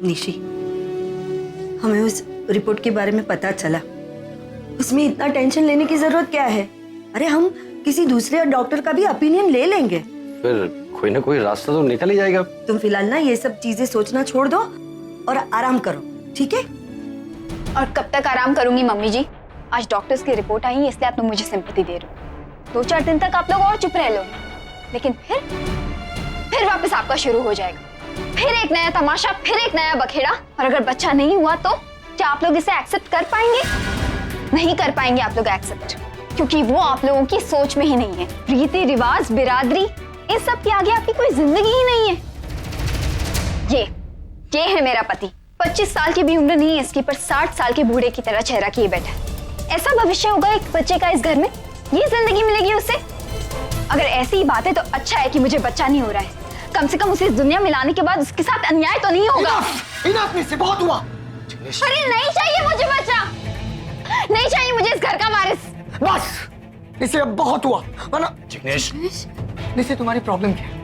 निशी, हमें उस रिपोर्ट के बारे में पता चला। उसमें इतना टेंशन लेने की जरूरत क्या है? अरे हम किसी दूसरे डॉक्टर का भी ओपिनियन ले लेंगे। फिर कोई ना कोई रास्ता तो निकल ही जाएगा। तुम फिलहाल ना ये सब चीजें सोचना छोड़ दो और आराम करो, ठीक है? और कब तक आराम करूंगी मम्मी जी? आज डॉक्टर्स की रिपोर्ट आई है, इसलिए आप लोग मुझे सिंपैथी दे रहे हो। 2-4 दिन तक आप लोग और चुप रह लो, लेकिन फिर वापस आपका शुरू हो जाएगा। फिर एक नया तमाशा, फिर एक नया बखेड़ा। और अगर बच्चा नहीं हुआ तो क्या आप लोग इसे एक्सेप्ट कर पाएंगे? नहीं कर पाएंगे आप लोग एक्सेप्ट, क्योंकि वो आप लोगों की सोच में ही नहीं है। रीति रिवाज, बिरादरी, इन सब के आगे आपकी कोई जिंदगी ही नहीं है। ये है मेरा पति। 25 साल की भी उम्र नहीं है इसकी, पर 60 साल के बूढ़े की तरह चेहरा किए बैठा है। ऐसा भविष्य होगा एक बच्चे का इस घर में? ये जिंदगी मिलेगी उसे? अगर ऐसी ही बात है तो अच्छा है कि मुझे बच्चा नहीं हो रहा है। कम से कम उसे इस दुनिया में लाने के बाद उसके साथ अन्याय तो नहीं होगा। इनफ से बहुत हुआ। अरे नहीं चाहिए मुझे बच्चा, नहीं चाहिए मुझे इस घर का वारिस। बस, इसे अब बहुत हुआ। वरना जिग्नेश, निशी, तुम्हारी प्रॉब्लम क्या है?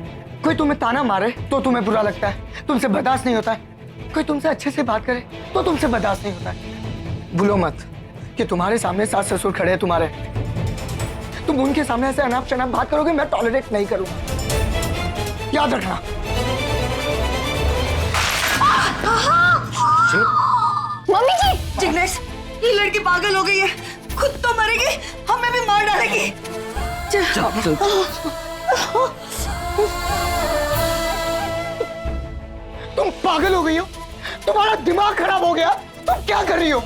कोई तुम्हें ताना मारे तो तुम्हें बुरा लगता है, तुमसे बर्दाश्त नहीं होता है। कोई तुमसे अच्छे से बात करे तो तुमसे बर्दाश्त नहीं होता है। भूलो मत कि तुम्हारे सामने सास ससुर खड़े हैं तुम्हारे। तुम उनके सामने ऐसे अनाप शनाप बात करोगे, मैं टॉलरेट नहीं करूंगा, याद रखना। मम्मी जी! जिग्नेश, ये लड़की पागल हो गई है, खुद तो मरेगी, हमें भी मार डालेगी। तुम पागल हो गई हो? तुम्हारा दिमाग खराब हो गया? तुम क्या कर रही हो?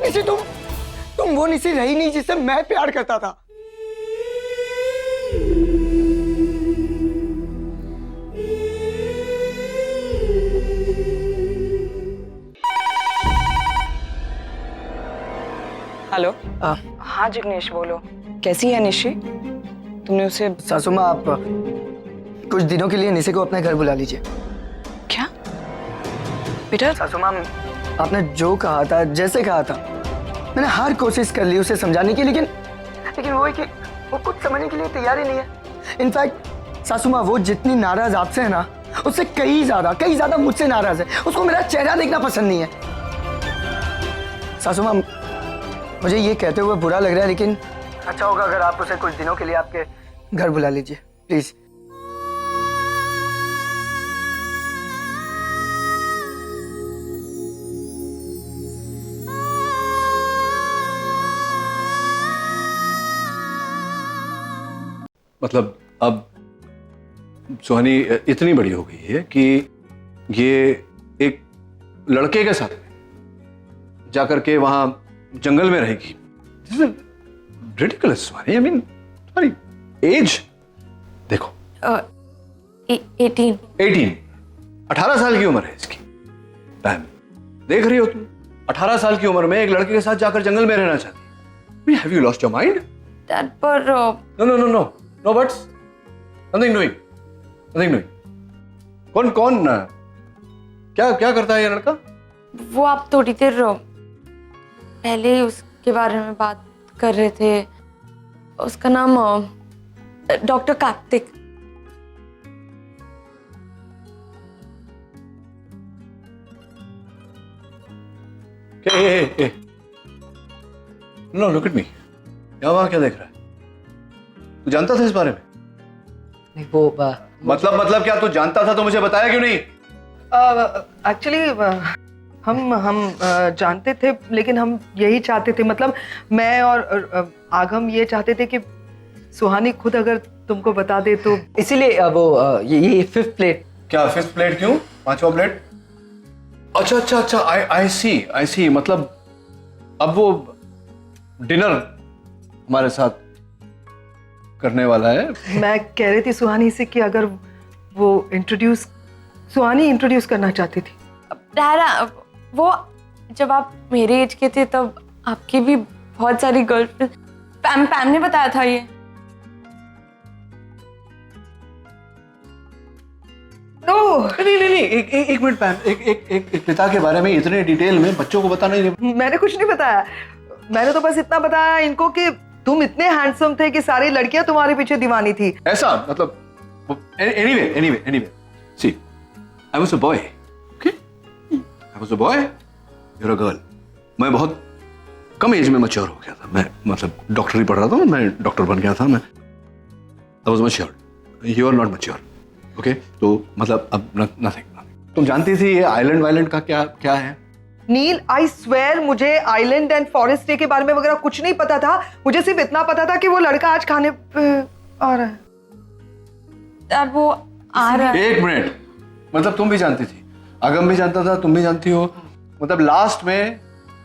निशी, तुम वो निशी रही नहीं जिससे मैं प्यार करता था। हेलो। हाँ जिग्नेश, बोलो। कैसी है निशी? तुमने उसे? सासू माँ, आप कुछ दिनों के लिए निशी को अपने घर बुला लीजिए। क्या बेटा? सासू माँ, आपने जो कहा था, जैसे कहा था, मैंने हर कोशिश कर ली उसे समझाने की, लेकिन वो है कि वो कुछ समझने के लिए तैयार ही नहीं है। इनफैक्ट सासू माँ, वो जितनी नाराज आपसे है ना, उससे कई ज्यादा मुझसे नाराज है। उसको मेरा चेहरा देखना पसंद नहीं है। सासू माँ, मुझे ये कहते हुए बुरा लग रहा है, लेकिन अच्छा होगा अगर आप उसे कुछ दिनों के लिए आपके घर बुला लीजिए, प्लीज। मतलब अब सुहानी इतनी बड़ी हो गई है कि ये एक लड़के के साथ जाकर के वहां जंगल में रहेगी। This is ridiculous Suhani. I mean तुम्हारी एज देखो। 18 साल की उम्र है इसकी। बहन, देख रही हो तुम, 18 साल की उम्र में एक लड़के के साथ जाकर जंगल में रहना चाहती है। Have you lost your mind? Dad, पर No buts. Nothing doing. कौन क्या करता है ये लड़का? वो आप थोड़ी देर पहले उसके बारे में बात कर रहे थे। उसका नाम doctor Kartik. No, look at me. वहां क्या देख रहा है? तू जानता था इस बारे में? नहीं, वो मतलब क्या? तू जानता था तो मुझे बताया क्यों नहीं? एक्चुअली हम जानते थे, लेकिन हम यही चाहते थे, मतलब मैं और आगम ये चाहते थे कि सुहानी खुद अगर तुमको बता दे तो। इसीलिए वो ये 5th प्लेट। क्या 5th प्लेट क्यों? 5वां प्लेट? अच्छा, आई सी। मतलब अब वो डिनर हमारे साथ करने वाला है। मैं कह रही थी सुहानी से कि अगर वो सुहानी इंट्रोड्यूस करना चाहती थी। डैड, वो जब आप मेरे एज के थे तब आपकी भी बहुत सारी गर्लफ्रेंड। पैम ने बताया था ये। नहीं, एक मिनट पैम। एक पिता के बारे में इतने डिटेल में बच्चों को बताना नहीं। मैंने कुछ नहीं बताया। मैंने तो बस इतना बताया इनको कि तुम इतने हैंडसम थे कि सारी लड़कियां तुम्हारे पीछे दीवानी थी। ऐसा मतलब anyway see, I was a boy, okay? I was a boy, you're a girl. मैं बहुत कम एज में मैच्योर हो गया था। मैं मतलब डॉक्टरी पढ़ रहा था, मैं डॉक्टर बन गया था। मैं I was matured. You are not mature. Okay? तो मतलब अब nothing. तुम जानती थी ये आइलैंड वाइलैंड का क्या है? नील, आई स्वेयर मुझे आइलैंड एंड फॉरेस्ट डे के बारे में वगैरह कुछ नहीं पता था। मुझे सिर्फ इतना पता था कि वो लड़का आज खाने पे आ रहा है। यार वो आ रहा है। एक मिनट, मतलब तुम भी जानती थी, आगम भी जानता था, तुम भी जानती हो। मतलब लास्ट में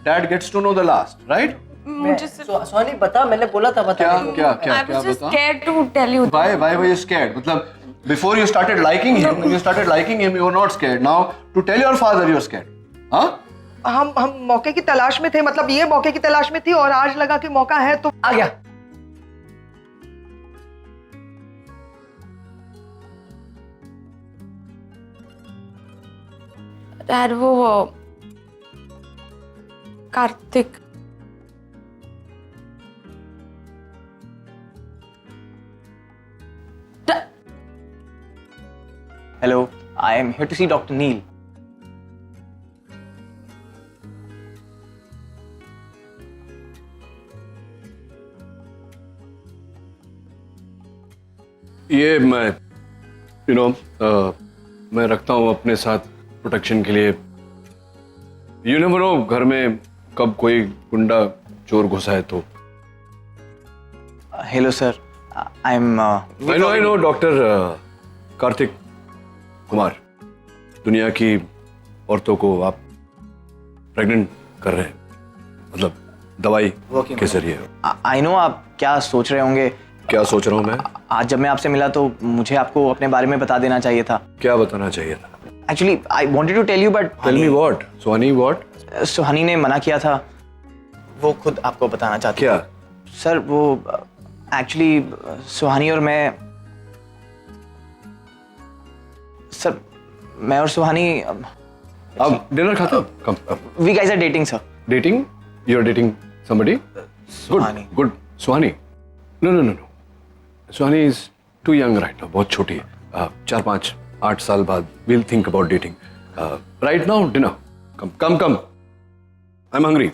dad gets to know the last, right? मुझे सोनी बता, मैंने बोला था बता। क्या I was just बता? scared to tell you. Why were you scared? मतलब before you started liking him, when you started liking him, you were not scared. Now to tell your father you're scared, हाँ? हम मौके की तलाश में थे, मतलब ये मौके की तलाश में थी और आज लगा कि मौका है तो आ गया। यार वो Kartik Hello, I am here to see Dr. Neil. ये मैं मैं रखता हूँ अपने साथ प्रोटेक्शन के लिए। यू नेवर नो घर में कब कोई गुंडा चोर घुसा है तो। Hello sir, I'm I know doctor Kartik Kumar. दुनिया की औरतों को आप प्रेग्नेंट कर रहे हैं, मतलब दवाई के जरिए। I know आप क्या सोच रहे होंगे। क्या सोच रहा हूँ मैं? आज जब मैं आपसे मिला तो मुझे आपको अपने बारे में बता देना चाहिए था। क्या बताना चाहिए था? Actually, I wanted to tell you but tell me what? Suhani what? Suhani ने मना किया था, वो खुद आपको बताना चाहती क्या? थी। सर वो एक्चुअली सुहानी और मैं और सुहानी आप डिनर खाते हो? Come we guys are dating sir. Dating? You are dating somebody? Suhani. Good. Suhani? No Suhani is too young right now, बहुत छोटी है। 4-5-8 साल बाद we'll think about dating. Right now dinner. Come. I'm hungry.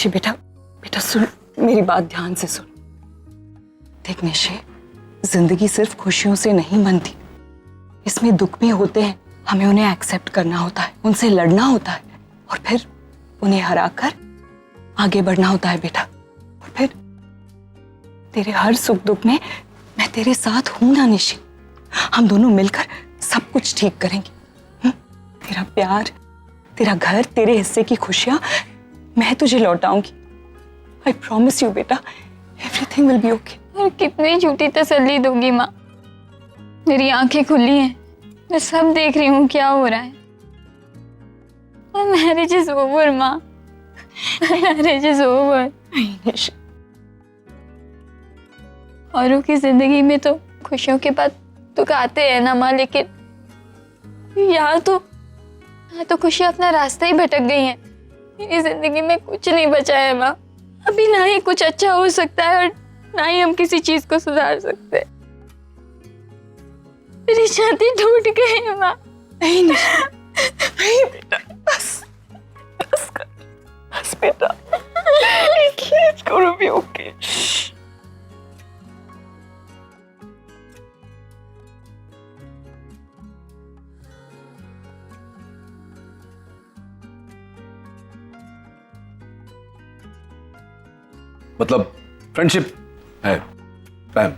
निशे बेटा सुन, मेरी बात ध्यान से सुन। देख निशे, जिंदगी सिर्फ खुशियों से नहीं बनती, इसमें दुख भी होते हैं। हमें उन्हें एक्सेप्ट करना होता है, उनसे लड़ना होता है और फिर उन्हें हराकर आगे बढ़ना होता है बेटा। और फिर तेरे हर सुख दुख में मैं तेरे साथ हूं ना निशे। हम दोनों मिलकर सब कुछ ठीक करेंगे। तेरा प्यार, तेरा घर, तेरे हिस्से की खुशियां मैं तुझे लौटाऊंगी। आई प्रॉमिस यू बेटा, एवरीथिंग विल बी ओके। और कितनी झूठी तसल्ली दोगी माँ? मेरी आंखें खुली हैं, मैं सब देख रही हूँ क्या हो रहा है। मैरिज इज ओवर माँ, मैरिज इज ओवर। औरों की जिंदगी में तो खुशियों के बाद दुख आते हैं ना माँ, लेकिन यहाँ तो खुशी अपना रास्ता ही भटक गई है। मेरी जिंदगी में कुछ नहीं बचा है माँ। अभी ना ही कुछ अच्छा हो सकता है और ना ही हम किसी चीज को सुधार सकते हैं। मेरी शादी टूट गई है माँ। नहीं बेटा, बस बेटा, it's gonna be okay. मतलब फ्रेंडशिप है पैम,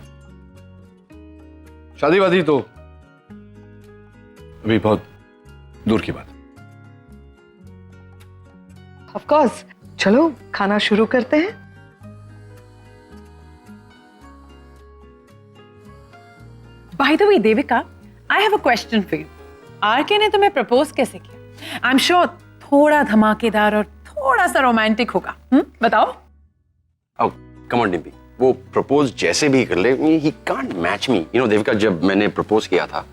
शादी वादी तो अभी बहुत दूर की बात। ऑफ कोर्स, चलो खाना शुरू करते हैं। By the way, Devika, I have a question for you. RK ने तुम्हें प्रपोज कैसे किया? आई एम श्योर थोड़ा धमाकेदार और थोड़ा सा रोमांटिक होगा। बताओ। Oh, come on, डिम्पी, वो प्रपोज जैसे भी कर ले, he can't match me. You know, Devika, जब मैंने प्रपोज किया था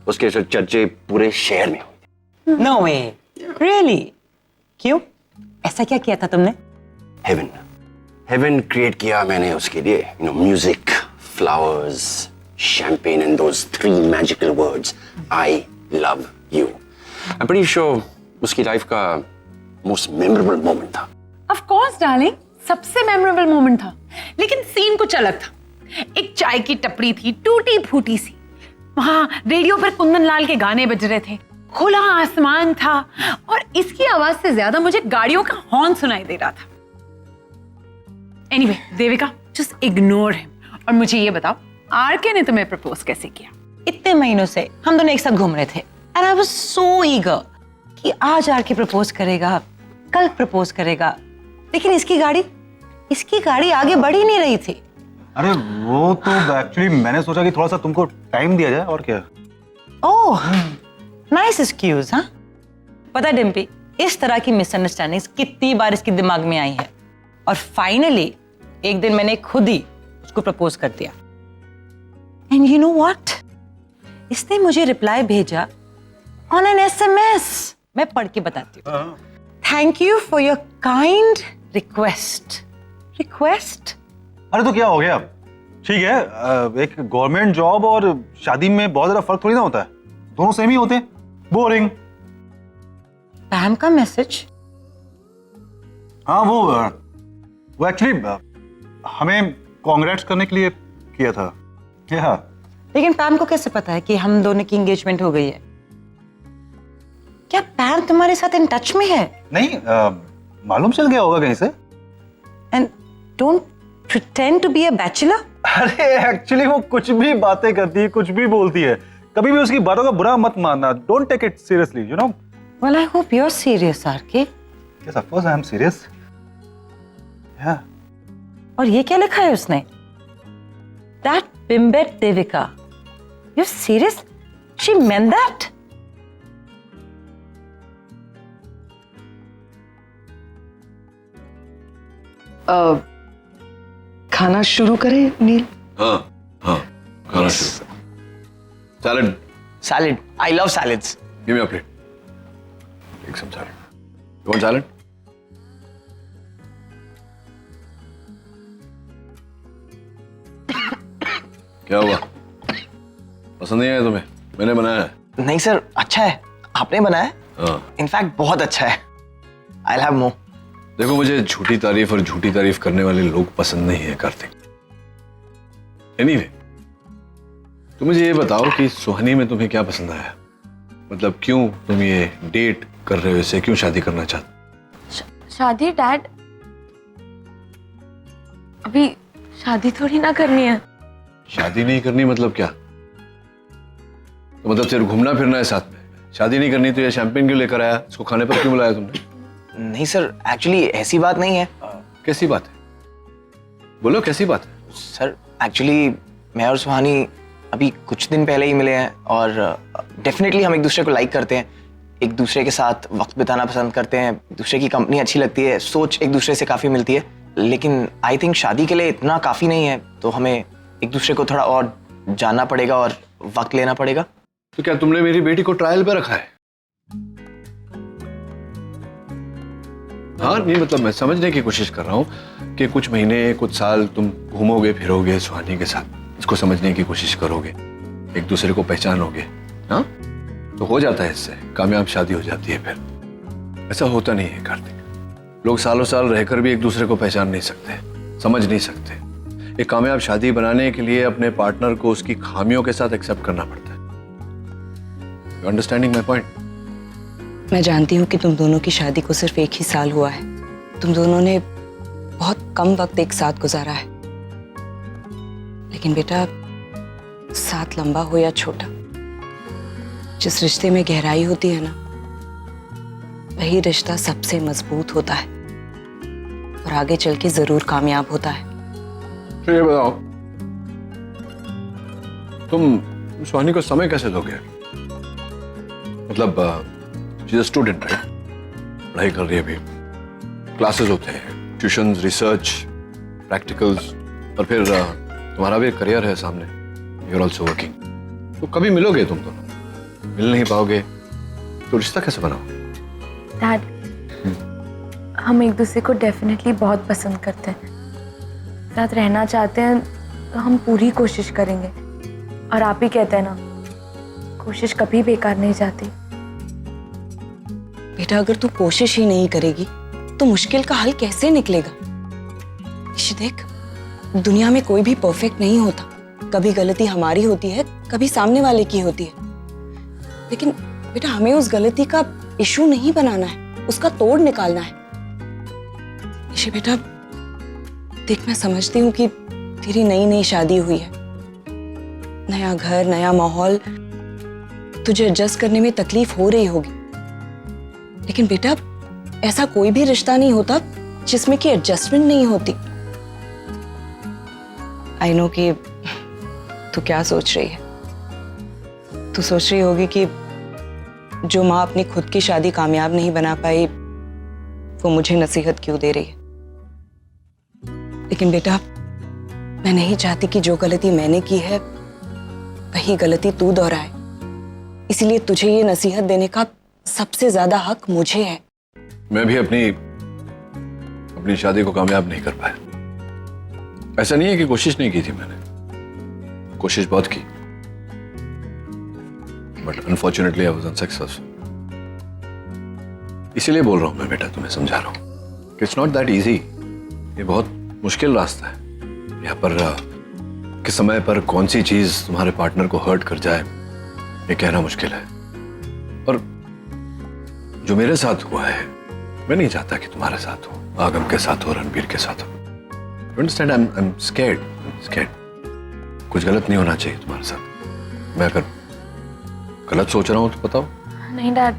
उसके चर्चे पूरे शहर में हुए। नो वे, रियली? क्यों? ऐसा क्या किया था तुमने? हेवन, हेवन क्रिएट किया मैंने उसके लिए। You know, music, flowers, champagne and those 3 magical words, I love you. I am pretty sure उसकी लाइफ का मोस्ट मेमोरेबल मोमेंट था। ऑफ कोर्स डार्लिंग, सबसे मेमोरेबल मोमेंट था, लेकिन सीन कुछ अलग था। एक चाय की टपरी थी, टूटी फूटी सी। वहां रेडियो पर कुंदन लाल के गाने बज रहे थे, खुला आसमान था और इसकी आवाज से ज्यादा मुझे गाड़ियों का हॉर्न सुनाई दे रहा था। Anyway, Devika, just ignore him और मुझे ये बताओ, आरके ने तुम्हें प्रपोज कैसे किया? इतने महीनों से हम दोनों एक साथ घूम रहे थे and I was so eager कि आज आरके प्रपोज करेगा, कल प्रपोज करेगा, लेकिन इसकी गाड़ी आगे बढ़ ही नहीं रही थी। अरे वो तो एक्चुअली मैंने सोचा कि थोड़ा सा तुमको टाइम दिया जाए और क्या। ओह, नाइस एक्सक्यूज। हाँ, पता है डिम्पी, इस तरह की मिसअंडरस्टैंडिंग्स कितनी बार इसके दिमाग में आई है और फाइनली एक दिन मैंने खुद ही उसको प्रपोज कर दिया। एंड यू नो व्हाट, इसने मुझे रिप्लाई भेजा ऑन एन SMS। मैं पढ़ के बताती हूँ। Thank you for your kind request. अरे तो क्या हो गया? ठीक है, एक गवर्नमेंट जॉब और शादी में बहुत ज्यादा फर्क थोड़ी ना होता है, दोनों सेम ही होते हैं। बोरिंग। पैम का मैसेज? हाँ, वो एक्चुअली हमें कांग्रेट्स करने के लिए किया था। क्या? लेकिन पैम को कैसे पता है कि हम दोनों की एंगेजमेंट हो गई है? क्या पैम तुम्हारे साथ इन टच में है? नहीं, मालूम चल गया होगा कहीं से। And don't pretend to be a bachelor. अरे एक्चुअली वो कुछ भी बातें करती है, कुछ भी बोलती है, कभी भी उसकी बातों का बुरा मत मानना। Don't take it seriously, you know. Well, I hope you are serious RK. Yes, of course I am serious. Yeah. और ये क्या लिखा है उसने? That bimbette Devika. You serious? She meant that? खाना शुरू करें नील? हाँ हाँ, खाना शुरू। Salad. Salad, I love salads. Give me a plate. Take some salad. You want salad? क्या हुआ? पसंद नहीं आया तुम्हें? मैंने बनाया है। नहीं सर, अच्छा है, आपने बनाया? हाँ। इनफैक्ट बहुत अच्छा है। I have more. देखो, मुझे झूठी तारीफ और झूठी तारीफ करने वाले लोग पसंद नहीं है कार्तिक। एनीवे, तुम मुझे ये बताओ कि सुहानी में तुम्हें क्या पसंद आया? मतलब क्यों तुम ये डेट कर रहे हो, इससे क्यों शादी करना चाहते? शादी डैड? अभी शादी थोड़ी ना करनी है। शादी नहीं करनी मतलब क्या? तो मतलब सिर्फ घूमना फिरना है साथ में? शादी नहीं करनी तो ये शैंपेन क्यों लेकर आया? इसको खाने पर क्यों बुलाया तुमने? नहीं सर, एक्चुअली ऐसी बात नहीं है। कैसी बात है? बोलो, कैसी बात है? सर एक्चुअली मैं और सुहानी अभी कुछ दिन पहले ही मिले हैं और डेफिनेटली हम एक दूसरे को लाइक करते हैं, एक दूसरे के साथ वक्त बिताना पसंद करते हैं, दूसरे की कंपनी अच्छी लगती है, सोच एक दूसरे से काफ़ी मिलती है। लेकिन आई थिंक शादी के लिए इतना काफ़ी नहीं है, तो हमें एक दूसरे को थोड़ा और जानना पड़ेगा और वक्त लेना पड़ेगा। तो क्या तुमने मेरी बेटी को ट्रायल पे रखा है? हाँ, नहीं मतलब मैं समझने की कोशिश कर रहा हूँ कि कुछ महीने, कुछ साल तुम घूमोगे फिरोगे सुहानी के साथ, इसको समझने की कोशिश करोगे, एक दूसरे को पहचानोगे, हाँ? तो हो जाता है इससे, कामयाब शादी हो जाती है। फिर ऐसा होता नहीं है कार्तिक। लोग सालों साल रहकर भी एक दूसरे को पहचान नहीं सकते, समझ नहीं सकते। एक कामयाब शादी बनाने के लिए अपने पार्टनर को उसकी खामियों के साथ एक्सेप्ट करना पड़ता है। You understanding my point? मैं जानती हूँ कि तुम दोनों की शादी को सिर्फ एक ही साल हुआ है। तुम दोनों ने बहुत कम वक्त एक साथ गुजारा है, लेकिन बेटा, साथ लंबा हो या छोटा, जिस रिश्ते में गहराई होती है ना, वही रिश्ता सबसे मजबूत होता है और आगे चल के जरूर कामयाब होता है। तो ये बताओ, तुम सुहानी को समय कैसे दोगे? मतलब she is a student, right? पढ़ाई कर रही है अभी, क्लासेस होते हैं, ट्यूशंस, रिसर्च, प्रैक्टिकल्स, और फिर तुम्हारा भी एक करियर है सामने, यू आर ऑल्सो वर्किंग। तो कभी मिलोगे तुम दोनों? मिल नहीं पाओगे तो रिश्ता कैसे बनाओ? डैड, हम एक दूसरे को डेफिनेटली बहुत पसंद करते हैं, साथ रहना चाहते हैं, तो हम पूरी कोशिश करेंगे। और आप ही कहते हैं ना, कोशिश कभी बेकार नहीं जाती। बेटा अगर तू कोशिश ही नहीं करेगी तो मुश्किल का हल कैसे निकलेगा? निशी देख, दुनिया में कोई भी परफेक्ट नहीं होता। कभी गलती हमारी होती है, कभी सामने वाले की होती है, लेकिन बेटा हमें उस गलती का इशू नहीं बनाना है, उसका तोड़ निकालना है। निशी बेटा देख, मैं समझती हूँ कि तेरी नई नई शादी हुई है, नया घर, नया माहौल, तुझे एडजस्ट करने में तकलीफ हो रही होगी, लेकिन बेटा ऐसा कोई भी रिश्ता नहीं होता जिसमें कि एडजस्टमेंट नहीं होती। आई नो कि तू क्या सोच रही है। तू सोच रही होगी कि जो माँ अपनी खुद की शादी कामयाब नहीं बना पाई वो मुझे नसीहत क्यों दे रही है। लेकिन बेटा मैं नहीं चाहती कि जो गलती मैंने की है वही गलती तू दोहराए, इसीलिए तुझे ये नसीहत देने का सबसे ज्यादा हक मुझे है। मैं भी अपनी शादी को कामयाब नहीं कर पाया। ऐसा नहीं है कि कोशिश नहीं की थी, मैंने कोशिश बहुत की, but unfortunately I was unsuccessful. इसीलिए बोल रहा हूं मैं बेटा, तुम्हें समझा रहा हूं कि इट्स नॉट दैट इजी। ये बहुत मुश्किल रास्ता है। यहाँ पर किस समय पर कौन सी चीज तुम्हारे पार्टनर को हर्ट कर जाए ये कहना मुश्किल है। और जो मेरे साथ हुआ है, मैं नहीं चाहता कि तुम्हारे साथ हो, आगम के साथ हो, रणबीर के साथ हो। You understand? I'm scared. कुछ गलत नहीं होना चाहिए तुम्हारे साथ। मैं अगर गलत सोच रहा हूँ तो बताओ। नहीं डैड,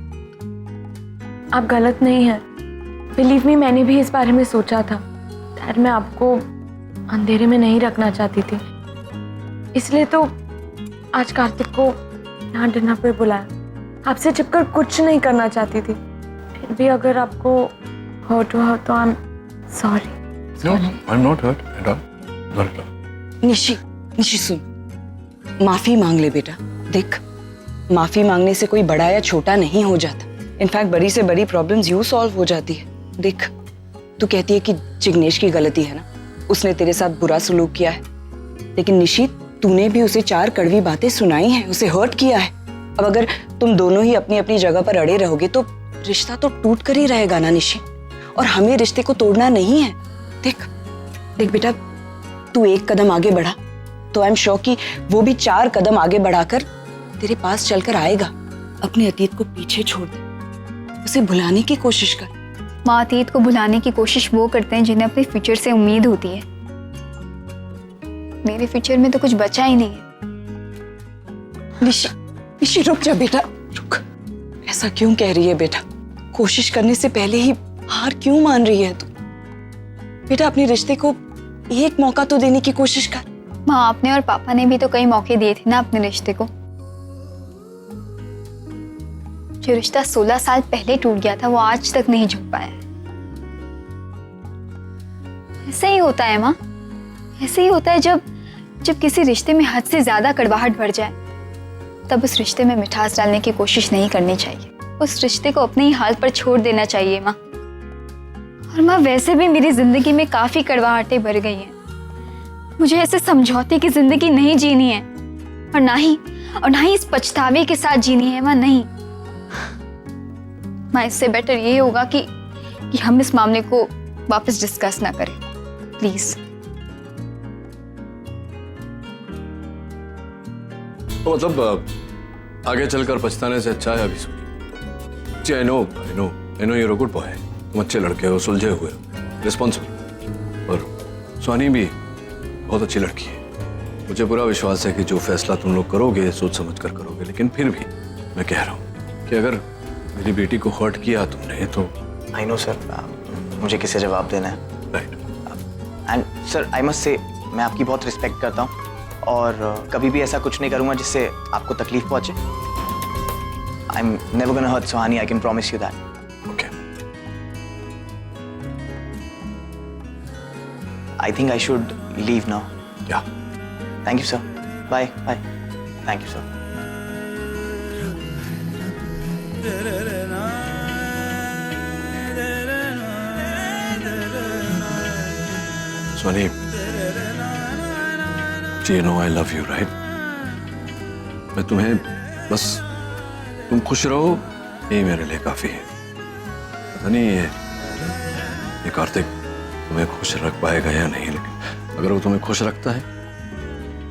आप गलत नहीं हैं। बिलीव मी, मैंने भी इस बारे में सोचा था। डैड, मैं आपको अंधेरे में नहीं रखना चाहती थी, इसलिए तो आज कार्तिक को यहाँ डिनर पे बुलाया। आपसे छिपकर कुछ नहीं करना चाहती थी, फिर भी अगर आपको हर्ट हुआ तो I am sorry. No, I'm not hurt at all. Not at all. Nishi सुन, माफी मांग ले बेटा। देख, माफी मांगने से कोई बड़ा या छोटा नहीं हो जाता। इनफैक्ट बड़ी से बड़ी प्रॉब्लम्स यूं सॉल्व हो जाती है। देख, तू कहती है कि जिग्नेश की गलती है ना, उसने तेरे साथ बुरा सलूक किया है, लेकिन निशी तूने भी उसे 4 कड़वी बातें सुनाई हैं, उसे हर्ट किया है। अब अगर तुम दोनों ही अपनी अपनी जगह पर अड़े रहोगे तो रिश्ता तो टूट कर ही रहेगा ना निशी, और हमें रिश्ते को तोड़ना नहीं है। देख बेटा, तू 1 कदम आगे बढ़ा तो आई एम श्योर कि वो भी 4 कदम आगे बढ़ाकर तेरे पास चलकर आएगा। अपने अतीत को पीछे छोड़ दे, उसे भुलाने की कोशिश कर। माँ अतीत को भुलाने की कोशिश वो करते हैं जिन्हें अपने फ्यूचर से उम्मीद होती है। मेरे फ्यूचर में तो कुछ बचा ही नहीं है। निशी रुक जा बेटा, रुक। ऐसा क्यों कह रही है बेटा? कोशिश करने से पहले ही हार क्यों मान रही है तू? बेटा अपने रिश्ते को एक मौका तो देने की कोशिश कर। माँ, आपने और पापा ने भी तो कई मौके दिए थे ना अपने रिश्ते को। जो रिश्ता 16 साल पहले टूट गया था वो आज तक नहीं झुक पाया है। ऐसे ही होता है माँ, ऐसे ही होता है जब किसी रिश्ते में हद से ज्यादा कड़वाहट बढ़ जाए, तब उस रिश्ते में मिठास डालने की कोशिश नहीं करनी चाहिए। उस रिश्ते को अपने ही हाल पर छोड़ देना चाहिए माँ। और माँ, वैसे भी मेरी जिंदगी में काफी कड़वाहटें भर गई हैं। मुझे ऐसे समझौते की जिंदगी नहीं जीनी है, और ना ही इस पछतावे के साथ जीनी है माँ, नहीं। माँ, इससे बेटर ये होगा कि हम इस मामले को वापस डिस्कस ना करें, प्लीज। तो मतलब आगे चलकर पछताने से अच्छा है अभी सुनिए। जी, I know you're a good boy। तुम अच्छे लड़के हो, सुलझे हुए हो, रिस्पॉन्सिबल, और सुहानी भी बहुत अच्छी लड़की है। मुझे पूरा विश्वास है कि जो फैसला तुम लोग करोगे सोच समझ कर करोगे, लेकिन फिर भी मैं कह रहा हूँ कि अगर मेरी बेटी को हर्ट किया तुमने तो। आई नो सर, मुझे किसे जवाब देना है। Right. And sir, I must say मैं आपकी बहुत रिस्पेक्ट करता हूँ, और कभी भी ऐसा कुछ नहीं करूँगा जिससे आपको तकलीफ पहुँचे। I am never gonna hurt Suhani, I can promise you that. I think I should leave now. Yeah. Thank you, sir. Bye. Thank you, sir. Soni, you know I love you, right? मैं तुम्हें बस तुम खुश रहो, ये मेरे लिए काफी है। पता नहीं ये कार्तिक तुम्हें खुश रख पाएगा या नहीं, लेकिन अगर वो तुम्हें खुश रखता है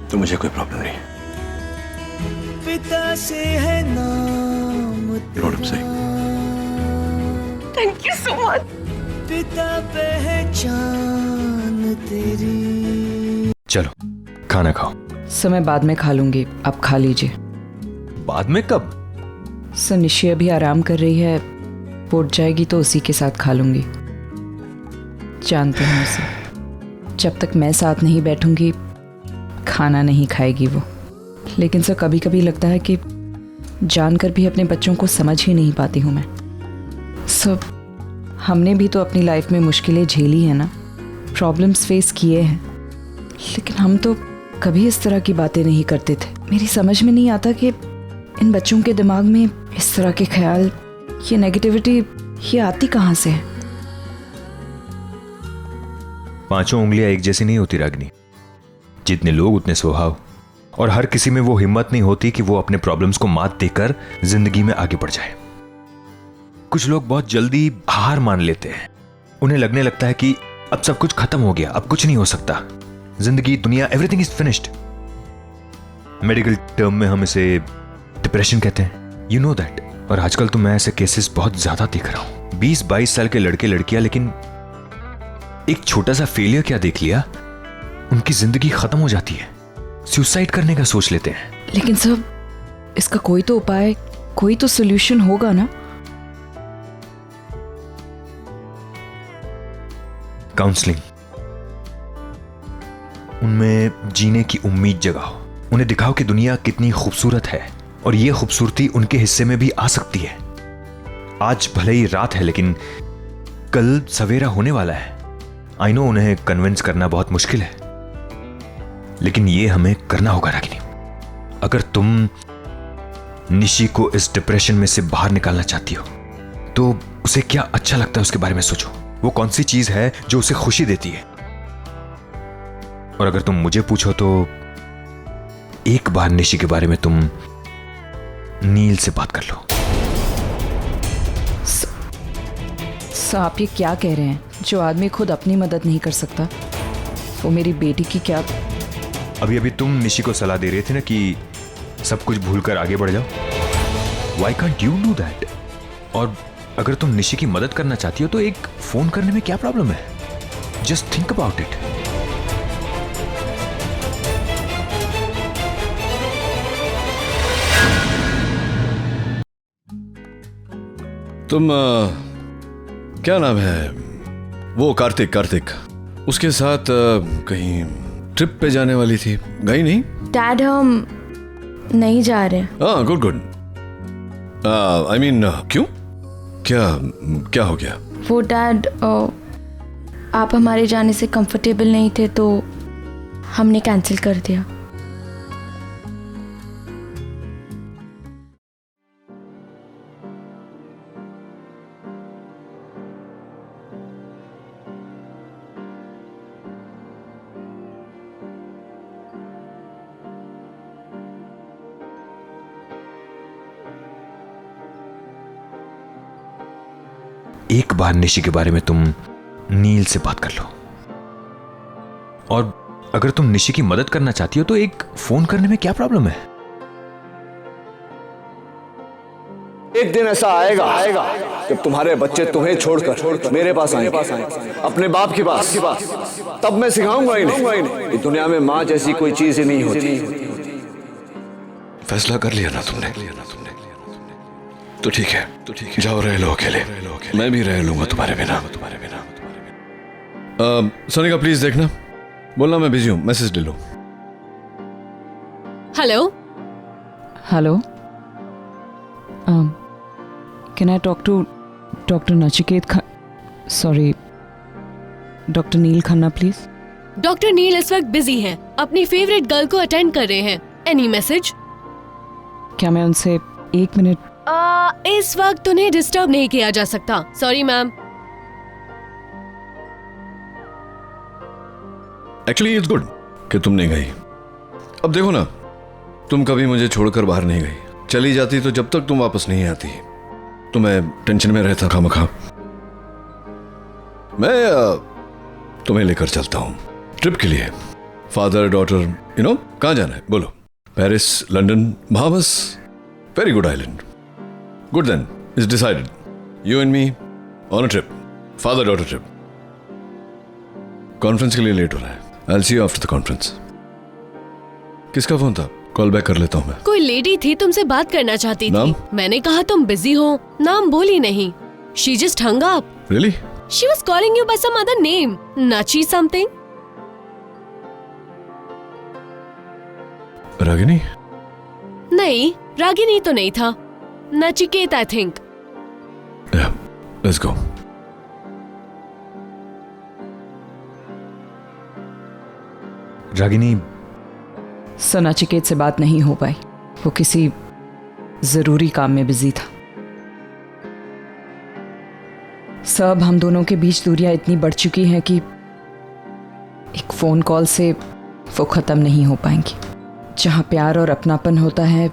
तो मुझे कोई प्रॉब्लम नहीं है। पिता से है नाम थैंक यू सो मच। पिता पहचान तेरी। चलो खाना खाओ। समय बाद में खा लूंगी, आप खा लीजिए। बाद में कब? सर निशी अभी आराम कर रही है, उठ जाएगी तो उसी के साथ खा लूंगी। जानते हैं उसे, जब तक मैं साथ नहीं बैठूंगी खाना नहीं खाएगी वो। लेकिन सर कभी कभी लगता है कि जानकर भी अपने बच्चों को समझ ही नहीं पाती हूँ मैं। सर हमने भी तो अपनी लाइफ में मुश्किलें झेली है ना, प्रॉब्लम्स फेस किए हैं, लेकिन हम तो कभी इस तरह की बातें नहीं करते थे। मेरी समझ में नहीं आता कि इन बच्चों के दिमाग में इस तरह के ख्याल, ये नेगेटिविटी, ये आती कहाँ से है? पांचों उंगलियां एक जैसी नहीं होती रागिनी। जितने लोग उतने स्वभाव, और हर किसी में वो हिम्मत नहीं होती कि वो अपने प्रॉब्लम्स को मात देकर जिंदगी में आगे बढ़ जाए। कुछ लोग बहुत जल्दी हार मान लेते हैं। उन्हें लगने लगता है कि अब सब कुछ खत्म हो गया, अब कुछ नहीं हो सकता, जिंदगी, दुनिया, everything is finished. Medical term में हम इसे डिप्रेशन कहते हैं, यू नो दैट। और आजकल तो मैं ऐसे केसेस बहुत ज्यादा देख रहा हूं। 20-22 साल के लड़के लड़कियां, लेकिन एक छोटा सा फेलियर क्या देख लिया, उनकी जिंदगी खत्म हो जाती है, सुसाइड करने का सोच लेते हैं। लेकिन सब इसका कोई तो उपाय, कोई तो सोल्यूशन होगा ना? काउंसलिंग। उनमें जीने की उम्मीद जगाओ, उन्हें दिखाओ कि दुनिया कितनी खूबसूरत है और ये खूबसूरती उनके हिस्से में भी आ सकती है। आज भले ही रात है, लेकिन कल सवेरा होने वाला है। आई नो उन्हें कन्विंस करना बहुत मुश्किल है, लेकिन ये हमें करना होगा रागिनी। अगर तुम निशी को इस डिप्रेशन में से बाहर निकालना चाहती हो तो उसे क्या अच्छा लगता है उसके बारे में सोचो। वो कौन सी चीज है जो उसे खुशी देती है। और अगर तुम मुझे पूछो तो एक बार निशी के बारे में तुम नील से बात कर लो। आप ये क्या कह रहे हैं? जो आदमी खुद अपनी मदद नहीं कर सकता, वो मेरी बेटी की क्या? अभी अभी तुम निशी को सलाह दे रहे थे ना कि सब कुछ भूलकर आगे बढ़ जाओ। Why can't you do that? और अगर तुम निशी की मदद करना चाहती हो तो एक फोन करने में क्या प्रॉब्लम है? Just think about it. तुम क्या नाम है वो? कार्तिक उसके साथ कहीं ट्रिप पे जाने वाली थी, गई नहीं? डैड हम नहीं जा रहे। हाँ, गुड। आई मीन क्यों? क्या हो गया? वो डैड, आप हमारे जाने से कंफर्टेबल नहीं थे तो हमने कैंसिल कर दिया। एक बार निशी के बारे में तुम नील से बात कर लो। और अगर तुम निशी की मदद करना चाहती हो तो एक फोन करने में क्या प्रॉब्लम है? एक दिन ऐसा आएगा जब तुम्हारे बच्चे तुम्हें छोड़कर मेरे पास आएंगे, अपने बाप के पास। तब मैं सिखाऊंगा इन्हें कि दुनिया में माँ जैसी कोई चीज ही नहीं होती। फैसला कर लिया ना तुमने? तो ठीक है, जाओ रह लो अकेले, मैं भी रह लूंगा तुम्हारे बिना। सोनिका प्लीज देखना, बोलना मैं बिजी हूँ, मैसेज ले लो। Hello, can I talk to doctor Nachiket sorry, doctor Neel Khanna please? Doctor Neel इस वक्त बिजी हैं, अपनी फेवरेट गर्ल को अटेंड कर रहे हैं। Any message? क्या मैं उनसे 1 मिनट इस वक्त उन्हें डिस्टर्ब नहीं किया जा सकता। Sorry ma'am. Actually it's good कि तुम नहीं गई। अब देखो ना, तुम कभी मुझे छोड़कर बाहर नहीं गई। चली जाती तो जब तक तुम वापस नहीं आती तो मैं टेंशन में रहता खामखा। मैं तुम्हें लेकर चलता हूं ट्रिप के लिए। फादर डॉटर कहाँ जाना है बोलो? Paris, London, Bahamas. Very good island. Good then, it's decided. You and me on a trip, father daughter trip. Conference के लिए लेट हो रहा है। I will see you after the conference. किसका फोन था? कॉल बैक कर लेता हूँ मैं। कोई लेडी थी, तुमसे बात करना चाहती नाम? थी। मैंने कहा तुम बिजी हो, नाम बोली नहीं। She just hung up. Really? She was calling you by some other name. Nachi something. Ragini? नहीं, रागिनी तो नहीं था। Nachiket I think. Yeah, let's go. Ragini, सो नचिकेत से बात नहीं हो पाई। वो किसी जरूरी काम में बिजी था। सब हम दोनों के बीच दूरियां इतनी बढ़ चुकी हैं कि एक फोन कॉल से वो खत्म नहीं हो पाएंगी। जहां प्यार और अपनापन होता है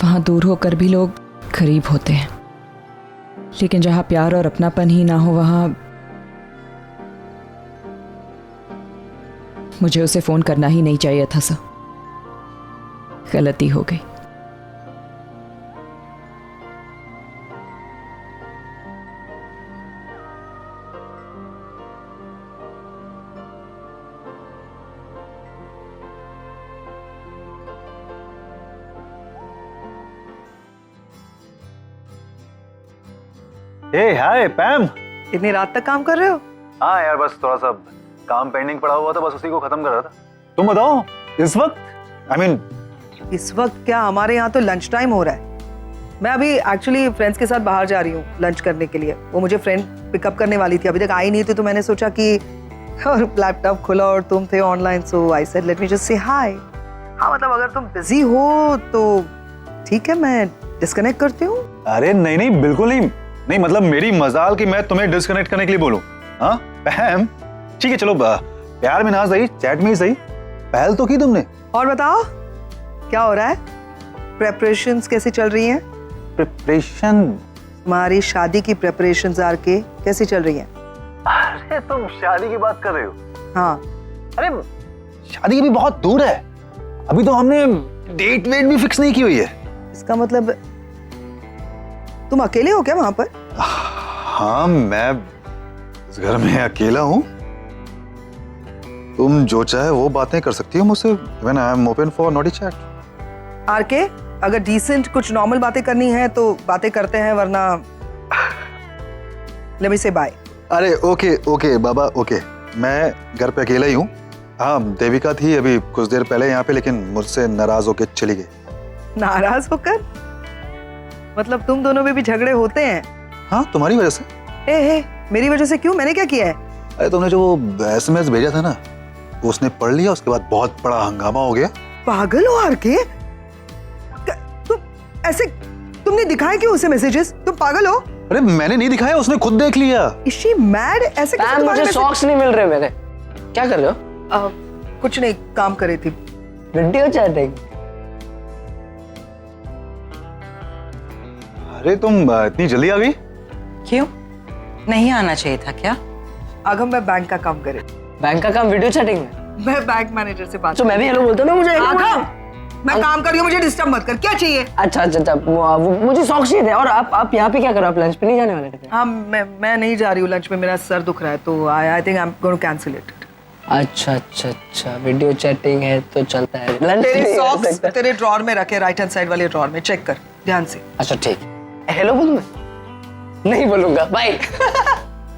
वहां दूर होकर भी लोग करीब होते हैं, लेकिन जहां प्यार और अपनापन ही ना हो वहां मुझे उसे फोन करना ही नहीं चाहिए था। सर, गलती हो गई। ए हाय पैम, इतनी रात तक काम कर रहे हो? हाँ यार, बस थोड़ा सा काम पेंडिंग पड़ा हुआ था, बस उसी को खत्म कर रहा था। तुम बताओ इस वक्त? I mean, इस वक्त क्या, हमारे यहाँ तो लंच टाइम हो रहा है। मैं अभी एक्चुअली फ्रेंड्स के साथ बाहर जा रही हूँ लंच करने के लिए। वो मुझे फ्रेंड पिकअप करने वाली थी, अभी तक आई नहीं थी, तो मैंने सोचा कि और लैपटॉप खुला और तुम थे online, so I said let me just say hi. हाँ मतलब अगर तुम बिजी हो तो ठीक है, मैं डिस्कनेक्ट करती हूँ। अरे नहीं नहीं, बिल्कुल नहीं। नहीं मतलब मेरी मजाल कि मैं तुम्हें डिस्कनेक्ट करने के लिए बोलूं। हाँ पैम, ठीक है चलो, प्यार में ना सही, चैट में ही सही, पहल तो की तुमने। और बताओ क्या हो रहा है? प्रेपरेशंस कैसी चल रही हैं? प्रिपरेशन? तुम्हारी शादी की प्रेपरेशंस आर के कैसी चल रही हैं? अरे तुम शादी की बात कर रहे हो? हाँ। अरे शादी भी बहुत दूर है, अभी तो हमने डेट वेट भी फिक्स नहीं की हुई है। इसका मतलब तुम अकेले हो क्या वहां पर? हाँ, मैं इस घर में अकेला हूँ। तुम जो चाहे वो बातें कर सकती हो मुझसे। Even I am open for naughty chat. RK, अगर डिसेंट कुछ नॉर्मल बातें करनी है तो बातें करते हैं, वरना लेट मी से बाय। अरे ओके ओके बाबा, ओके। मैं घर पे अकेला ही हूँ। हाँ, देविका थी अभी कुछ देर पहले यहाँ पे, लेकिन मुझसे नाराज होके चली गई। नाराज होकर? मतलब तुम दोनों में भी झगड़े होते हैं? हाँ, तुम्हारी वजह से। ए, मेरी वजह से क्यों? मैंने क्या किया है? अरे तुमने जो वो SMS भेजा था ना, वो उसने पढ़ लिया, उसके बाद बहुत बड़ा हंगामा हो गया। पागल हो आरके? तुम ऐसे, तुमने दिखाया क्यों उसे मैसेजेस? तुम पागल हो? अरे मैंने नहीं दिखाया, उसने खुद देख लिया। Is she mad? ऐसे कैसे? मुझे सॉक्स नहीं मिल रहे मेरे। क्या कर रहे हो? कुछ नहीं, काम कर रही थी। Video chatting? अरे तुम इतनी जल्दी आ गई? क्यों? नहीं आना चाहिए था क्या? आगम, मैं बैंक का काम करे। बैंक का काम वीडियो चैटिंग में? मैं बैंक मैनेजर से बात। तो मैं भी हेलो बोलता हूँ ना, मुझे आगम, मैं काम कर रही हूँ, मुझे डिस्टर्ब मत कर। क्या चाहिए? अच्छा, मुझे सॉक्स चाहिए थे। और आप यहाँ पे क्या कर रहे हो? आप लंच पे नहीं जाने वाले थे? हाँ, मैं नहीं जा रही हूँ लंच में, मेरा सर दुख रहा है, तो I think I am going to cancel it. अच्छा, वीडियो चैटिंग है तो चलता है। लंच तेरे सॉक्स तेरे ड्रॉर में रखे, राइट हैंड साइड वाले ड्रॉर में, चेक कर ध्यान से। अच्छा ठीक। हेलो बोलूँ मैं? नहीं बोलूंगा, बाय।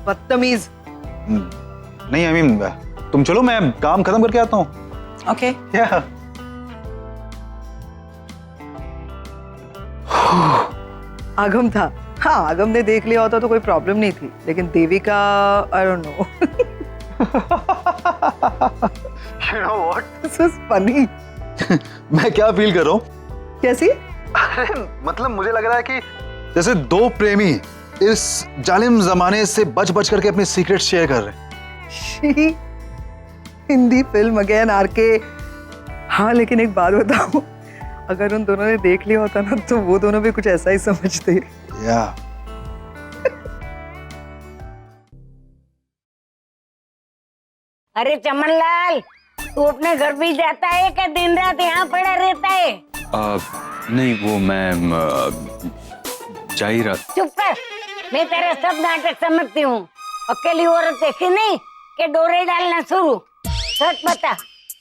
बदतमीज। नहीं, आई मीन तुम चलो, मैं काम खत्म करके आता हूँ। ओके। आगम था। हाँ, आगम ने देख लिया होता तो कोई प्रॉब्लम नहीं थी, लेकिन Devika, I don't know. You know what? This was funny. मैं क्या फील कर रहा हूँ? कैसी? अरे मतलब मुझे लग रहा है कि जैसे दो प्रेमी इस जालिम जमाने से बच बच करके अपने सीक्रेट शेयर कर रहे हैं। Hindi film again RK. हाँ लेकिन एक बात बताओ, अगर उन दोनों ने देख लिया होता ना तो वो दोनों भी कुछ ऐसा ही समझते। या अरे चमनलाल, तू अपने घर भी जाता है क्या दिन रात यहाँ पड़ा रहता है? नहीं, वो मैं जा ही रहा। चुप कर, मैं तेरा सब नाटक समझती हूँ। अकेली औरत देखी नहीं कि डोरे डालना शुरू। सच बता,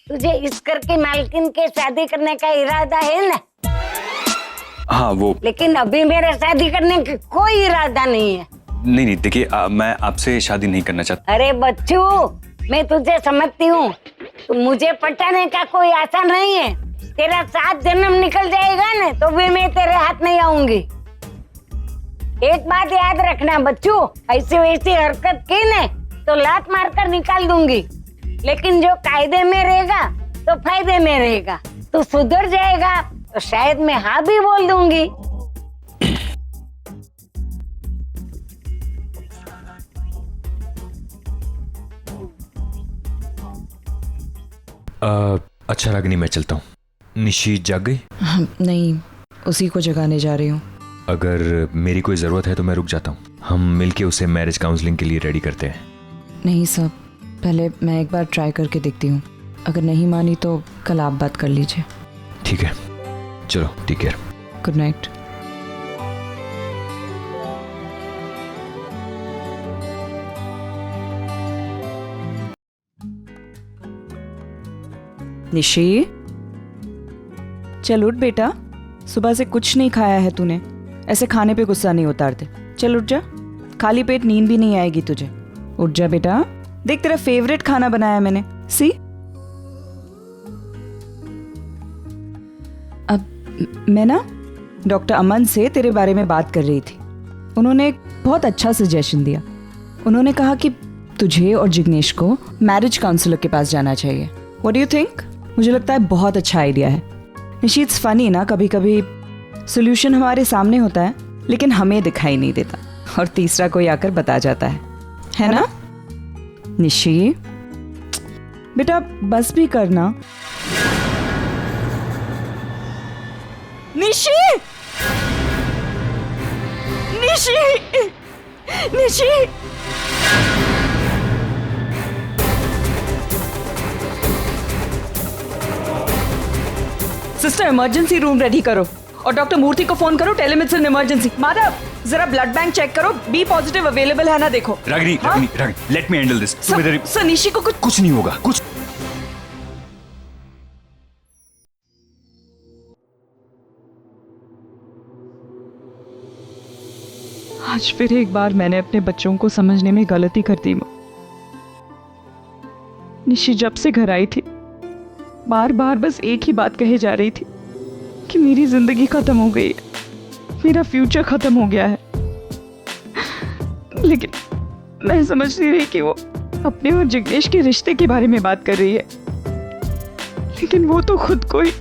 तुझे इस घर की मालकिन के शादी करने का इरादा है ना? हाँ वो। लेकिन अभी मेरे शादी करने का कोई इरादा नहीं है। नहीं, देखिए मैं आपसे शादी नहीं करना चाहता। अरे बच्चू, मैं तुझे समझती हूँ, तो मुझे पटाने का कोई आशा नहीं है। तेरा 7 जन्म निकल जाएगा ना तो भी मैं तेरे हाथ नहीं आऊंगी। एक बात याद रखना बच्चू, ऐसी वैसी हरकत की ने तो लात मारकर निकाल दूंगी। लेकिन जो कायदे में रहेगा तो फायदे में रहेगा। तू सुधर जाएगा तो शायद मैं हाँ भी बोल दूंगी। अच्छा रागिनी, मैं चलता हूँ। निशी जाग गई? नहीं, उसी को जगाने जा रही हूँ। अगर मेरी कोई ज़रूरत है तो मैं रुक जाता हूँ। हम मिलके उसे मैरिज काउंसलिंग के लिए रेडी करते हैं। नहीं सब, पहले मैं एक बार ट्राई करके देखती हूँ। अगर नहीं मानी तो कल आप बात कर लीजिए। ठीक है, चलो, take care. Good night. Nishi, चल उठ बेटा, सुबह से कुछ नहीं खाया है तूने। ऐसे खाने पे गुस्सा नहीं उतारते। चल उठ जा, खाली पेट नींद भी नहीं आएगी तुझे। उठ जा बेटा, देख तेरा फेवरेट खाना बनाया मैंने। सी, अब मैं ना डॉक्टर अमन से तेरे बारे में बात कर रही थी। उन्होंने एक बहुत अच्छा सजेशन दिया। उन्होंने कहा कि तुझे और जिग्नेश को मैरिज काउंसलर के पास जाना चाहिए। What do you think? मुझे लगता है बहुत अच्छा आइडिया है। निशी, इट्स फनी ना, कभी कभी सोल्यूशन हमारे सामने होता है लेकिन हमें दिखाई नहीं देता और तीसरा कोई आकर बता जाता है ना? निशी बेटा, बस भी करना। Nishi, Nishi, Nishi, sister emergency room ready करो और डॉक्टर मूर्ति को फोन करो। Telemedicine emergency. माधव, जरा ब्लड बैंक चेक करो, बी पॉजिटिव अवेलेबल है ना देखो। रागिनी, हाँ? Ragini, let me handle this. Sir, Nishi को कुछ नहीं होगा, कुछ। आज फिर एक बार मैंने अपने बच्चों को समझने में गलती कर दी। निशी जब से घर आई थी बार बार बस एक ही बात कहे जा रही थी कि मेरी जिंदगी खत्म हो गई है, मेरा फ्यूचर खत्म हो गया है। लेकिन मैं समझ नहीं रही कि वो अपने और जिग्नेश के रिश्ते के बारे में बात कर रही है। लेकिन वो तो खुद को ही।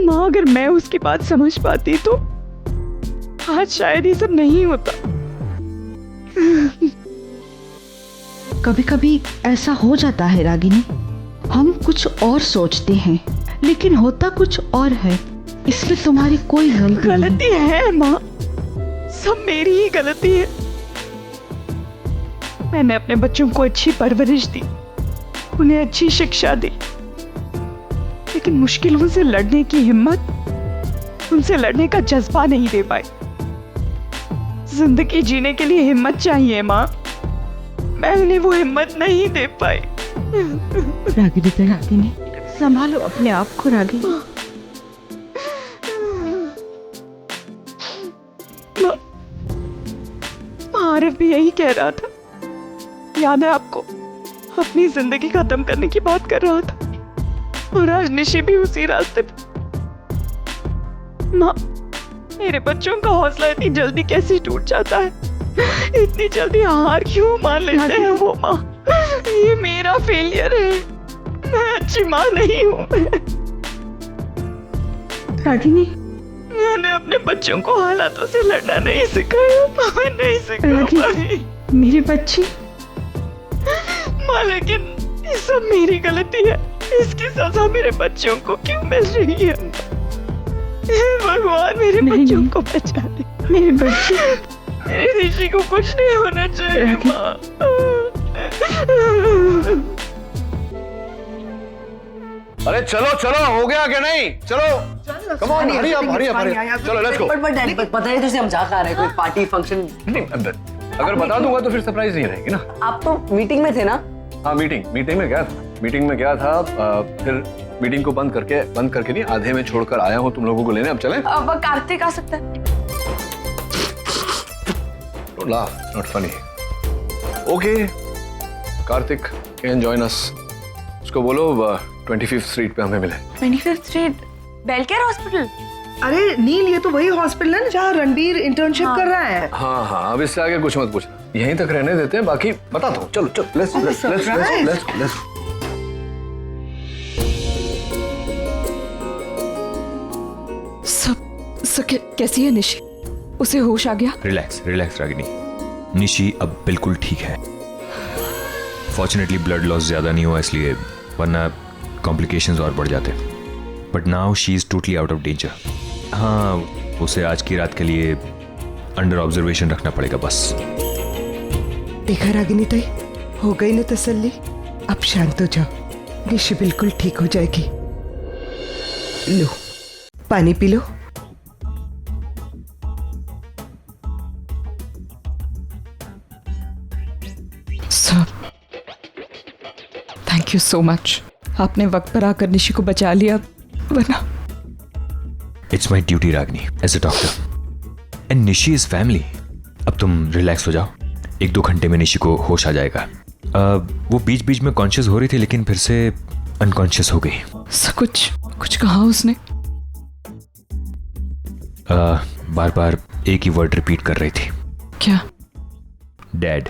माँ, अगर मैं उसकी बात समझ पाती तो आज शायद ये सब नहीं होता। कभी कभी ऐसा हो जाता है रागिनी, हम कुछ और सोचते हैं लेकिन होता कुछ और है। इसमें तुम्हारी कोई गलती है माँ, सब मेरी ही गलती है। मैंने अपने बच्चों को अच्छी परवरिश दी, उन्हें अच्छी शिक्षा दी, लेकिन मुश्किलों से लड़ने की हिम्मत, उनसे लड़ने का जज्बा नहीं दे पाई। जिंदगी जीने के लिए हिम्मत चाहिए माँ, मैं उन्हें वो हिम्मत नहीं दे पाई। रागिनी, संभालो अपने आप को रागिनी। आरिफ भी यही कह रहा था, याद है आपको? अपनी जिंदगी खत्म करने की बात कर रहा था और आज निशी भी उसी रास्ते पे। माँ, मेरे बच्चों का हौसला इतनी जल्दी कैसे टूट जाता है? इतनी जल्दी हार क्यों मान लेते हैं वो? माँ, ये मेरा फेलियर है, मैं अच्छी माँ नहीं हूँ। रागिनी, मैंने अपने बच्चों को हालातों से लड़ना नहीं सिखाया, मैं नहीं सिखा पाई। मेरी बच्ची। माँ, लेकिन ये सब मेरी गलती है। इसकी सजा मेरे बच्चों को क्यों मिल रही है? हे भगवान, मेरे बच्चों को बचा दे। मेरी बच्ची। मेरी ऋषि को कुछ नहीं होना चाहिए माँ। अरे चलो चलो, हो गया क्या नहीं? चलो come on, hurry up hurry up, चलो लेट्स गो। बट पता नहीं तो हम जा कहाँ रहे, कोई पार्टी फंक्शन? नहीं, अगर बता दूंगा तो फिर सरप्राइज नहीं रहेगी ना। आप तो मीटिंग में थे ना? हाँ, मीटिंग में गया था। फिर मीटिंग को बंद करके नहीं, आधे में छोड़कर आया हूँ तुम लोगों को लेने। अब चलें? अब कार्तिक आ सकता है। Don't laugh, it's not funny. Okay, Kartik can join us. उसको बोलो 25th स्ट्रीट पे हमें मिले। 25th street, बेलकेयर hospital. अरे नील, ये तो वही हॉस्पिटल है ना जहाँ रणबीर इंटर्नशिप कर रहा है। हाँ, अब इससे आगे कुछ मत पूछना, यहीं तक रहने देते हैं, बाकी बता दो। चलो let's सब कैसी है निशी? उसे होश आ गया? रिलैक्स रागिनी, निशी अब बिल्कुल ठीक है। फॉर्चुनेटली ब्लड लॉस ज्यादा नहीं हुआ इसलिए, वरना कॉम्प्लिकेशंस और बढ़ जाते। But now she is totally out of danger. हाँ, उसे आज की रात के लिए अंडर ऑब्जर्वेशन रखना पड़ेगा बस। देखा रागिनी ताई, हो गई ना तसल्ली। अब शांत हो जाओ, निशी बिल्कुल ठीक हो जाएगी। लो, पानी पी लो। थैंक यू सो मच, आपने वक्त पर आकर निशी को बचा लिया, वरना। It's my duty Ragini, as a doctor, and Nishi is family. अब तुम रिलैक्स हो जाओ, 1-2 घंटे में निशी को होश आ जाएगा। वो बीच बीच में कॉन्शियस हो रही थी, लेकिन फिर से अनकॉन्शियस हो गई। कुछ कहा उसने? बार बार एक ही वर्ड रिपीट कर रही थी। क्या? डैड।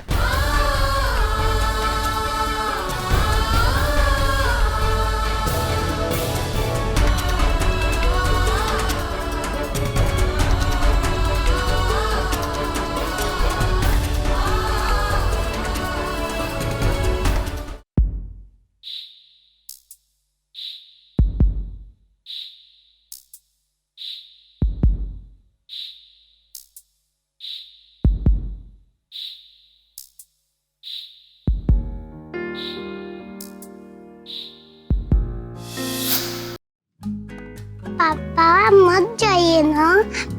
पापा मत जाइए ना,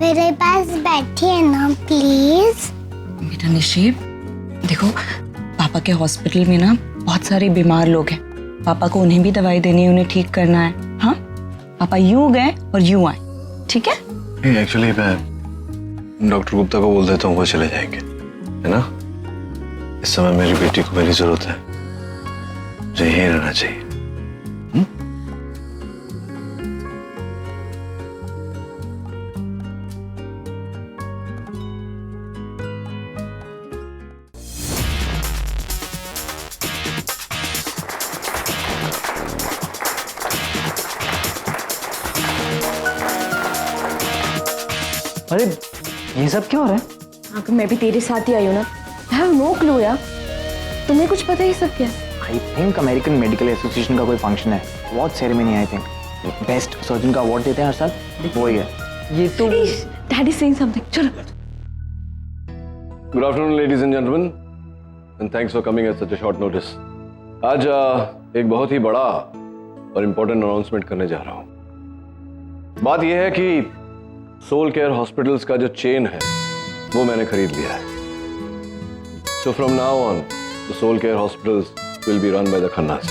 मेरे पास बैठिए ना प्लीज। बेटा निशी, देखो पापा के हॉस्पिटल में ना बहुत सारे बीमार लोग हैं, पापा को उन्हें भी दवाई देनी है, उन्हें ठीक करना है। हाँ, पापा यूं गए और यूं आए, ठीक है? एक्चुअली मैं डॉक्टर गुप्ता को बोल देता हूँ, वो चले जाएंगे, है ना? इस समय मेरी बेटी को मेरी जरूरत है, मुझे यहीं रहना चाहिए। अरे ये सब क्यों हो रहा है? हाँ, मैं भी तेरे साथ ही आई हूँ ना। आई हैव नो क्लू यार, तुम्हें कुछ पता ही सब क्या? I think American medical association का कोई फंक्शन है, award ceremony. I think best surgeon का अवार्ड देते हैं हर साल, वो ही है। ये तो डैडी सेइंग समथिंग। चलो। Good afternoon ladies and gentleman, and thanks for coming at such a short notice. आज एक बहुत ही बड़ा और इम्पोर्टेंट अनाउंसमेंट करने जा रहा हूँ। बात यह है कि सोल केयर हॉस्पिटल्स का जो चेन है वो मैंने खरीद लिया है। So from now on the Soul Care hospitals will be run by the Khannas.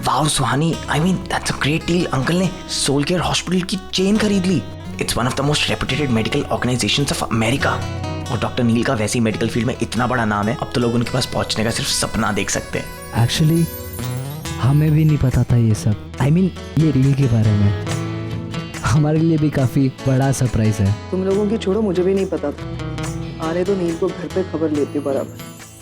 Wow Suhani, I mean that's a great deal. Uncle ने सोल केयर हॉस्पिटल की चेन खरीद ली। It's one of the most reputed medical organisations of America. और doctor Neel का वैसे ही medical field में इतना बड़ा नाम है, अब तो लोग उनके पास पहुंचने का सिर्फ सपना देख सकते हैं। एक्चुअली हमें भी नहीं पता था ये सब। आई मीन ये रील के बारे में हमारे लिए भी काफी बड़ा सरप्राइज है। तुम लोगों की छोड़ो, मुझे भी नहीं पता था। आने तो नील को घर पे खबर लेती बराबर।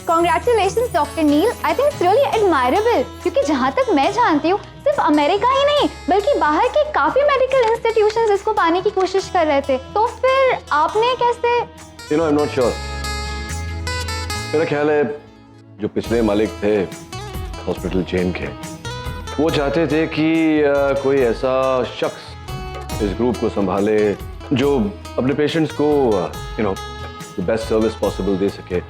Congratulations, Dr. Neil. I think it's really admirable. क्योंकि जहाँ तक मैं जानती हूँ सिर्फ अमेरिका ही नहीं बल्कि बाहर के काफी मेडिकल इंस्टीट्यूशंस इसको पाने की कोशिश कर रहे थे। तो फिर आपने कैसे? You know, I'm not sure. मेरा ख्याल है जो पिछले मालिक थे हॉस्पिटल चेन के, वो चाहते थे कि कोई ऐसा शख्स इस ग्रुप को संभाले जो अपने पेशेंट्स को द बेस्ट सर्विस पॉसिबल दे सके।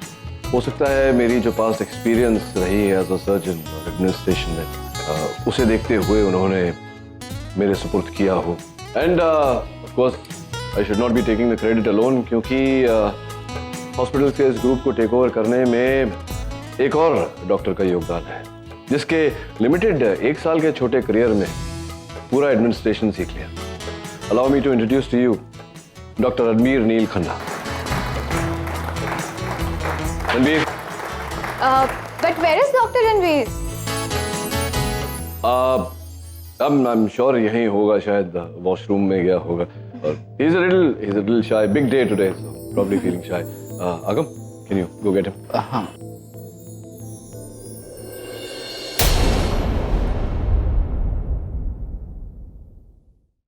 हो सकता है मेरी जो पास्ट एक्सपीरियंस रही है एज अ सर्जन और एडमिनिस्ट्रेशन में, उसे देखते हुए उन्होंने मेरे सुपुर्द किया हो। End of course I should not be taking the credit alone, क्योंकि हॉस्पिटल के इस ग्रुप को टेक ओवर करने में एक और डॉक्टर का योगदान है, जिसके लिमिटेड 1 साल के छोटे करियर में पूरा एडमिनिस्ट्रेशन सीख लिया। Allow me to introduce to you doctor Ranbir Neel Khanna. Ranbir. But where is Dr. Ranveer? I'm sure यहीं होगा, शायद वॉशरूम में गया होगा। और he's a little shy. Big day today, so probably feeling shy. Agam, can you go get him? हाँ।